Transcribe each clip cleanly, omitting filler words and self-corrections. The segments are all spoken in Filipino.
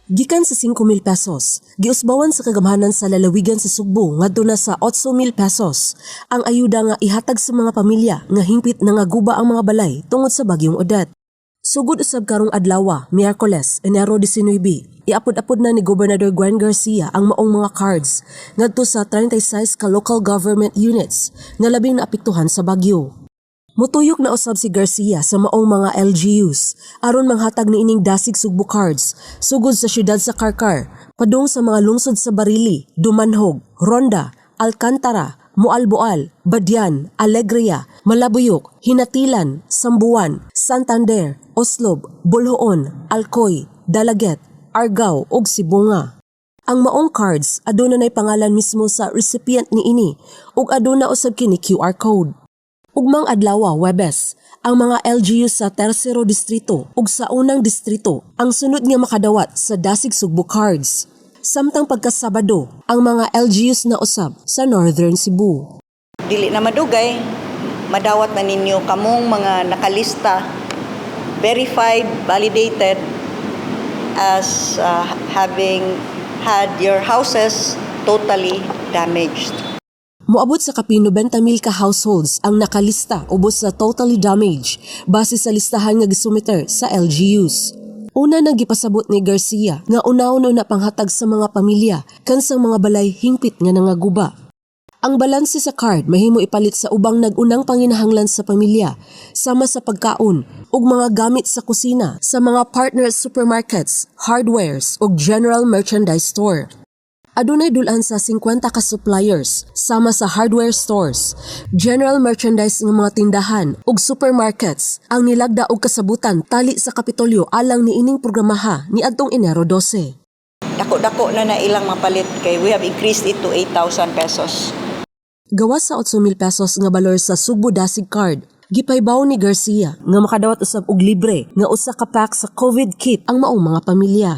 Gikan sa 5,000 pesos, giusbawan sa kagamhanan sa lalawigan sa Sugbo ngadto na sa 8,000 pesos ang ayuda nga ihatag sa mga pamilya nga hingpit nangaguba ang mga balay tungod sa bagyong Odette. Sugod usab karong adlaw, Miyerkules, Enero 19, iapod-apod na ni Gobernador Gwen Garcia ang maong mga cards ngadto sa 36 ka local government units nga labing naapektuhan sa bagyo. Mutuyok na usab si Garcia sa maong mga LGUs aron manghatag niining dasig Sugbo cards sugod sa syudad sa Karkar, padung sa mga lungsod sa Barili, Dumanhog, Ronda, Alcantara, Mualboal, Badian, Alegria, Malabuyok, Hinatilan, Sambuan, Santander, Oslob, Bolhoon, Alcoy, Dalaget, Argao ug Sibunga. Ang maong cards aduna nay pangalan mismo sa recipient niini ug aduna usab kini QR code. Ugmang adlaw, Webes, ang mga LGU sa Tercero Distrito ug sa Unang Distrito ang sunod nga makadawat sa dasig Sugbo cards. Samtang pagkasabado, ang mga LGUs na usab sa Northern Cebu. Dili na madugay, madawat na ninyo kamong mga nakalista, verified, validated as having had your houses totally damaged. Moabot sa kapin 90,000 ka households ang nakalista ubos sa totally damaged base sa listahan nga gisumiter sa LGUs. Una nang gipasabot ni Garcia nga unahon na panghatag sa mga pamilya kansang mga balay hingpit nga nangaguba. Ang balanse sa card mahimo ipalit sa ubang nag-unang panginahanglan sa pamilya sama sa pagkaon ug mga gamit sa kusina sa mga partner supermarkets, hardwares ug general merchandise store. Adunay dulan sa 50 ka suppliers sama sa hardware stores, general merchandise ng mga tindahan ug supermarkets ang nilagda og kasabutan tali sa Kapitolyo alang niining programaha ni adtong Enero 12. Dako-dako na ilang mapalit kay we have increased it to 8,000 pesos. Gawas sa 8,000 pesos nga balor sa Sugbo Dasig Card, gipaybaw ni Garcia nga makadawat usab og libre nga usa ka pack sa COVID kit ang maong mga pamilya.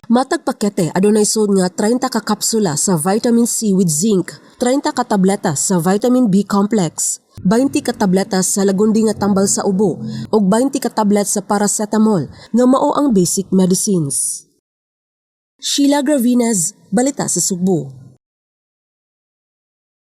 Matag pakete adunay sud nga 30 ka kapsula sa vitamin C with zinc, 30 ka tableta sa vitamin B complex, 20 ka tableta sa lagundi nga tambal sa ubo ug 20 ka tablet sa paracetamol nga mao ang basic medicines. Sheila Gravinez, Balita sa Sugbo.